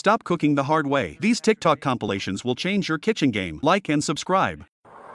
Stop cooking the hard way. These TikTok compilations will change your kitchen game. Like and subscribe.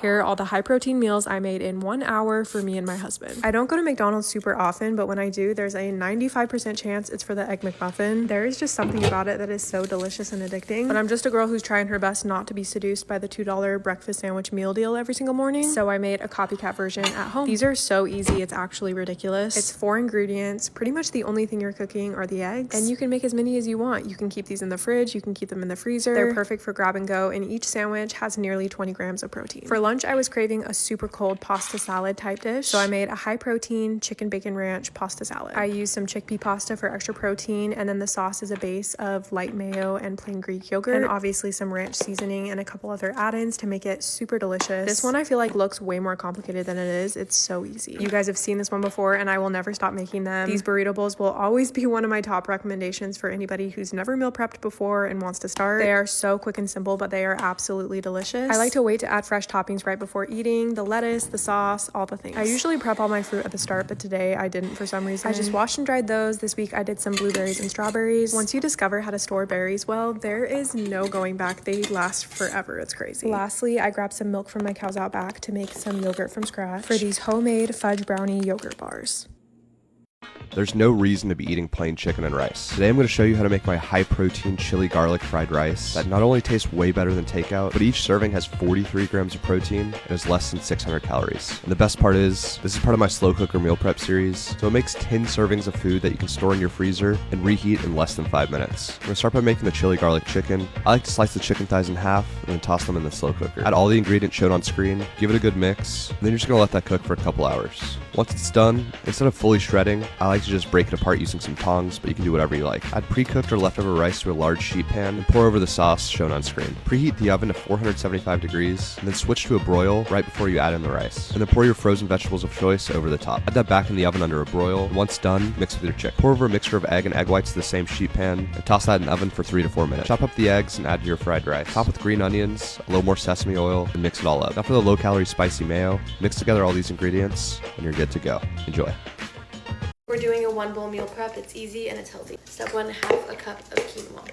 Here are all the high protein meals I made in 1 hour for me and my husband. I don't go to McDonald's super often, but when I do, there's a 95% chance it's for the Egg McMuffin. There is just something about it that is so delicious and addicting. But I'm just a girl who's trying her best not to be seduced by the $2 breakfast sandwich meal deal every single morning. So I made a copycat version at home. These are so easy, it's actually ridiculous. It's 4 ingredients. Pretty much the only thing you're cooking are the eggs. And you can make as many as you want. You can keep these in the fridge, you can keep them in the freezer. They're perfect for grab and go, and each sandwich has nearly 20 grams of protein. For lunch, I was craving a super cold pasta salad type dish, so I made a high protein chicken bacon ranch pasta salad. I used some chickpea pasta for extra protein, and then the sauce is a base of light mayo and plain Greek yogurt, and obviously some ranch seasoning and a couple other add-ins to make it super delicious. This one I feel like looks way more complicated than it is. It's so easy. You guys have seen this one before, and I will never stop making them. These burrito bowls will always be one of my top recommendations for anybody who's never meal prepped before and wants to start. They are so quick and simple, but they are absolutely delicious. I like to wait to add fresh toppings right before eating, the lettuce, the sauce, all the things. I usually prep all my fruit at the start, but today I didn't for some reason. I just washed and dried those. This week I did some blueberries and strawberries. Once you discover how to store berries well, there is no going back. They last forever. It's crazy. Lastly, I grabbed some milk from my cows out back to make some yogurt from scratch for these homemade fudge brownie yogurt bars. There's no reason to be eating plain chicken and rice. Today I'm going to show you how to make my high-protein chili garlic fried rice that not only tastes way better than takeout, but each serving has 43 grams of protein and is less than 600 calories. And the best part is, this is part of my slow cooker meal prep series, so it makes 10 servings of food that you can store in your freezer and reheat in less than 5 minutes. I'm going to start by making the chili garlic chicken. I like to slice the chicken thighs in half and then toss them in the slow cooker. Add all the ingredients shown on screen, give it a good mix, and then you're just going to let that cook for a couple hours. Once it's done, instead of fully shredding, I like to just break it apart using some tongs, but you can do whatever you like. Add pre-cooked or leftover rice to a large sheet pan and pour over the sauce shown on screen. Preheat the oven to 475 degrees and then switch to a broil right before you add in the rice. And then pour your frozen vegetables of choice over the top. Add that back in the oven under a broil, and once done, mix with your chicken. Pour over a mixture of egg and egg whites to the same sheet pan and toss that in the oven for 3 to 4 minutes. Chop up the eggs and add to your fried rice. Top with green onions, a little more sesame oil, and mix it all up. Now for the low-calorie spicy mayo, mix together all these ingredients and you're good to go. Enjoy. We're doing a 1 bowl meal prep. It's easy and it's healthy. Step 1, half a cup of quinoa,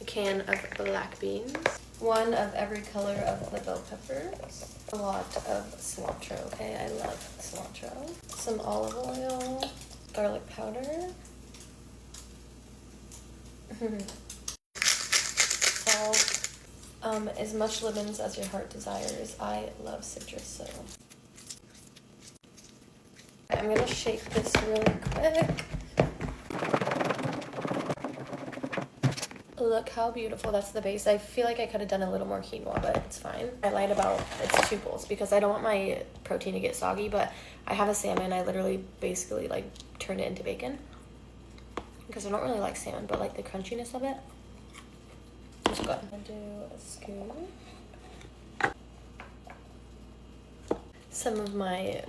a can of black beans, 1 of every color of the bell peppers, a lot of cilantro. Okay, I love cilantro. Some olive oil, garlic powder, salt, as much lemons as your heart desires. I love citrus, so I'm gonna shake this really quick. Look how beautiful. That's the base. I feel like I could have done a little more quinoa, but it's fine. I lied about it's 2 bowls because I don't want my protein to get soggy, but I have a salmon. I literally basically like turned it into bacon because I don't really like salmon, but like the crunchiness of it is good. I'm gonna do a scoop. Some of my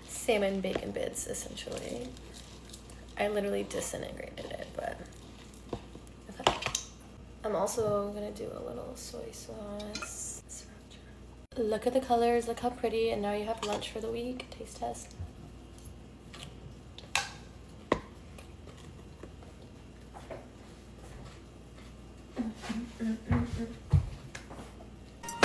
salmon bacon bits, essentially. I literally disintegrated it, but okay. I'm also gonna do a little soy sauce. Look at the colors, look how pretty, and now you have lunch for the week. Taste test.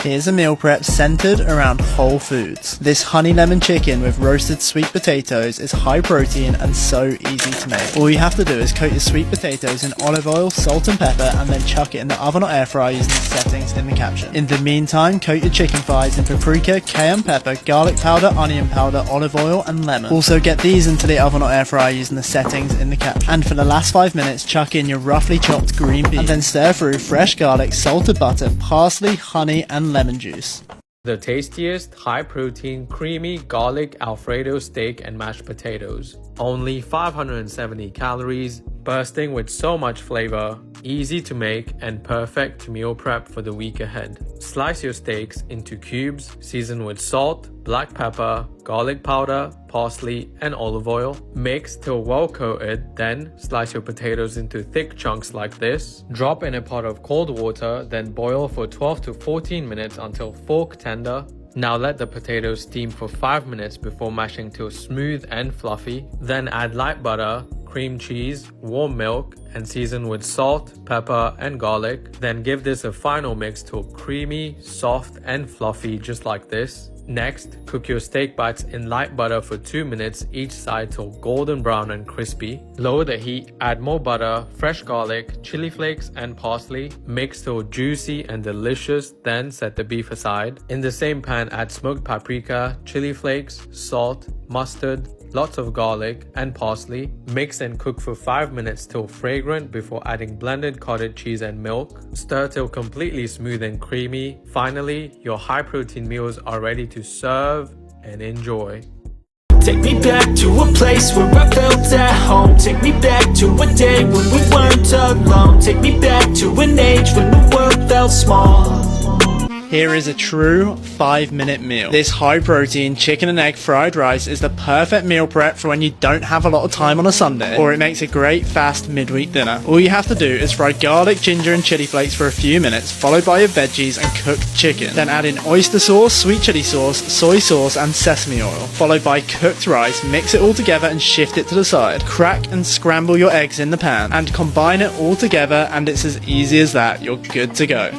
Here's a meal prep centered around whole foods. This honey lemon chicken with roasted sweet potatoes is high protein and so easy to make. All you have to do is coat your sweet potatoes in olive oil, salt and pepper, and then chuck it in the oven or air fryer using the settings in the caption. In the meantime, coat your chicken thighs in paprika, cayenne pepper, garlic powder, onion powder, olive oil, and lemon. Also get these into the oven or air fryer using the settings in the caption. And for the last 5 minutes, chuck in your roughly chopped green beans, and then stir through fresh garlic, salted butter, parsley, honey, and lemon juice. The tastiest, high-protein, creamy garlic Alfredo steak and mashed potatoes. Only 570 calories, bursting with so much flavor, easy to make, and perfect to meal prep for the week ahead. Slice your steaks into cubes, season with salt, black pepper, garlic powder, parsley, and olive oil. Mix till well coated, then slice your potatoes into thick chunks like this. Drop in a pot of cold water, then boil for 12 to 14 minutes until fork tender. Now let the potatoes steam for 5 minutes before mashing till smooth and fluffy. Then add light butter, cream cheese, warm milk, and season with salt, pepper, and garlic. Then give this a final mix till creamy, soft, and fluffy just like this. Next, cook your steak bites in light butter for 2 minutes each side till golden brown and crispy. Lower the heat, add more butter, fresh garlic, chili flakes, and parsley. Mix till juicy and delicious, then set the beef aside. In the same pan, add smoked paprika, chili flakes, salt, mustard, lots of garlic, and parsley. Mix and cook for 5 minutes till fragrant before adding blended cottage cheese and milk. Stir till completely smooth and creamy. Finally, your high-protein meals are ready to serve and enjoy. Take me back to a place where I felt at home. Take me back to a day when we weren't alone. Take me back to an age when the world felt small. Here is a true 5-minute meal. This high protein chicken and egg fried rice is the perfect meal prep for when you don't have a lot of time on a Sunday, or it makes a great fast midweek dinner. All you have to do is fry garlic, ginger and chili flakes for a few minutes, followed by your veggies and cooked chicken. Then add in oyster sauce, sweet chili sauce, soy sauce and sesame oil, followed by cooked rice. Mix it all together and shift it to the side. Crack and scramble your eggs in the pan and combine it all together, and it's as easy as that. You're good to go.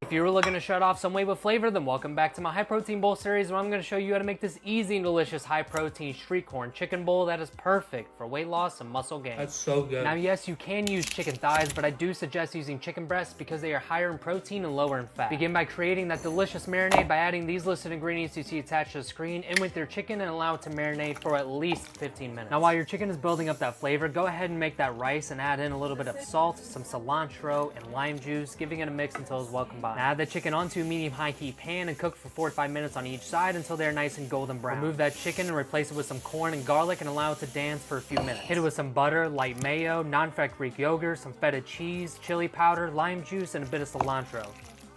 If you were looking to shut off some weight with flavor, then welcome back to my high protein bowl series, where I'm going to show you how to make this easy and delicious high protein street corn chicken bowl that is perfect for weight loss and muscle gain. That's so good. Now yes, you can use chicken thighs, but I do suggest using chicken breasts because they are higher in protein and lower in fat. Begin by creating that delicious marinade by adding these listed ingredients you see attached to the screen in with your chicken and allow it to marinate for at least 15 minutes. Now while your chicken is building up that flavor, go ahead and make that rice and add in a little bit of salt, some cilantro, and lime juice, giving it a mix until it's well combined. Now add the chicken onto a medium-high heat pan and cook for 4 to 5 minutes on each side until they're nice and golden brown. Remove that chicken and replace it with some corn and garlic and allow it to dance for a few minutes. Hit it with some butter, light mayo, non-fat Greek yogurt, some feta cheese, chili powder, lime juice, and a bit of cilantro.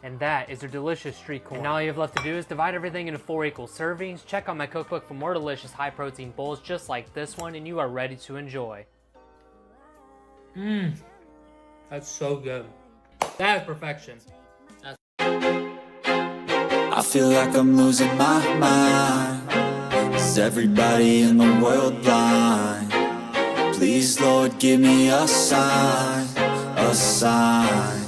And that is your delicious street corn. And all you have left to do is divide everything into 4 equal servings. Check out my cookbook for more delicious high-protein bowls just like this one, and you are ready to enjoy. That's so good. That is perfection. I feel like I'm losing my mind. Is everybody in the world blind? Please, Lord, give me a sign, a sign.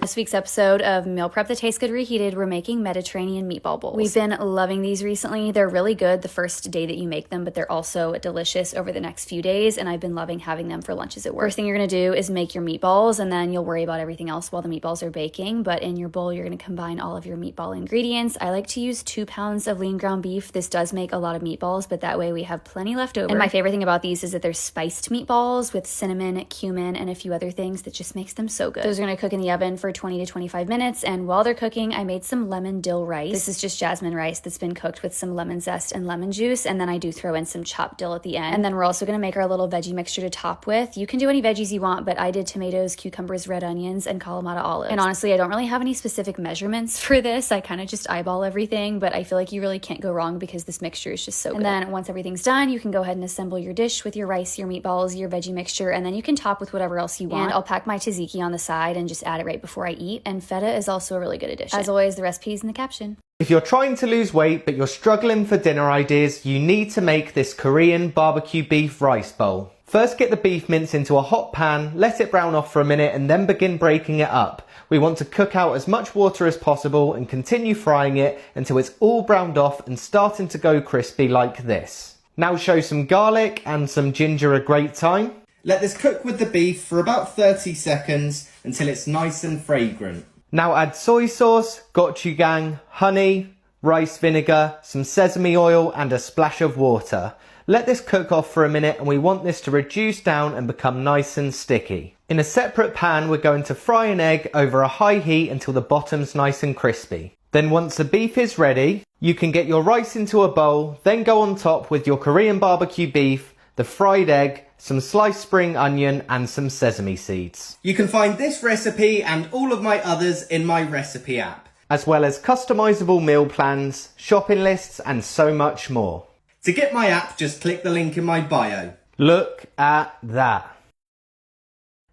This week's episode of Meal Prep That Tastes Good Reheated, we're making Mediterranean meatball bowls. We've been loving these recently. They're really good the first day that you make them, but they're also delicious over the next few days, and I've been loving having them for lunches at work. First thing you're gonna do is make your meatballs, and then you'll worry about everything else while the meatballs are baking, but in your bowl, you're gonna combine all of your meatball ingredients. I like to use 2 pounds of lean ground beef. This does make a lot of meatballs, but that way we have plenty left over. And my favorite thing about these is that they're spiced meatballs with cinnamon, cumin, and a few other things that just makes them so good. Those are gonna cook in the oven for 20 to 25 minutes, and while they're cooking, I made some lemon dill rice. This is just jasmine rice that's been cooked with some lemon zest and lemon juice, and then I do throw in some chopped dill at the end. And then we're also gonna make our little veggie mixture to top with. You can do any veggies you want, but I did tomatoes, cucumbers, red onions, and Kalamata olives. And honestly, I don't really have any specific measurements for this. I kind of just eyeball everything, but I feel like you really can't go wrong because this mixture is just so good. And then once everything's done, you can go ahead and assemble your dish with your rice, your meatballs, your veggie mixture, and then you can top with whatever else you want. And I'll pack my tzatziki on the side and just add it right before I eat. And feta is also a really good addition. As always, the recipe's in the caption. If you're trying to lose weight but you're struggling for dinner ideas, you need to make this Korean barbecue beef rice bowl. First, get the beef mince into a hot pan, let it brown off for a minute, and then begin breaking it up. We want to cook out as much water as possible and continue frying it until it's all browned off and starting to go crispy like this. Now show some garlic and some ginger a great time. Let this cook with the beef for about 30 seconds until it's nice and fragrant. Now add soy sauce, gochujang, honey, rice vinegar, some sesame oil and a splash of water. Let this cook off for a minute, and we want this to reduce down and become nice and sticky. In a separate pan, we're going to fry an egg over a high heat until the bottom's nice and crispy. Then once the beef is ready, you can get your rice into a bowl, then go on top with your Korean barbecue beef, the fried egg, some sliced spring onion and some sesame seeds. You can find this recipe and all of my others in my recipe app, as well as customizable meal plans, shopping lists and so much more. To get my app, just click the link in my bio. Look at that.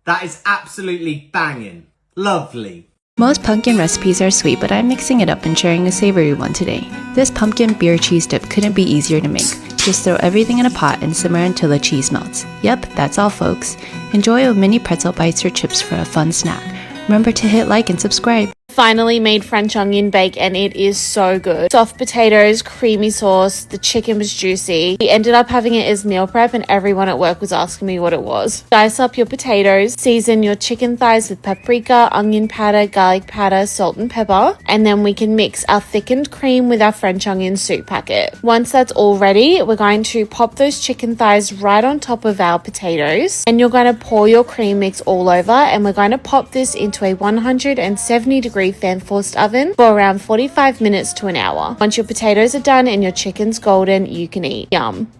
That is absolutely banging. Lovely. Most pumpkin recipes are sweet, but I'm mixing it up and sharing a savory one today. This pumpkin beer cheese dip couldn't be easier to make. Just throw everything in a pot and simmer until the cheese melts. Yep, that's all folks. Enjoy with mini pretzel bites or chips for a fun snack. Remember to hit like and subscribe. Finally made French onion bake and it is so good. Soft potatoes, creamy sauce, the chicken was juicy. We ended up having it as meal prep and everyone at work was asking me what it was. Dice up your potatoes, season your chicken thighs with paprika, onion powder, garlic powder, salt and pepper, and then we can mix our thickened cream with our French onion soup packet. Once that's all ready, we're going to pop those chicken thighs right on top of our potatoes and you're going to pour your cream mix all over and we're going to pop this into a 170-degree fan forced oven for around 45 minutes to an hour. Once your potatoes are done and your chicken's golden, you can eat. Yum.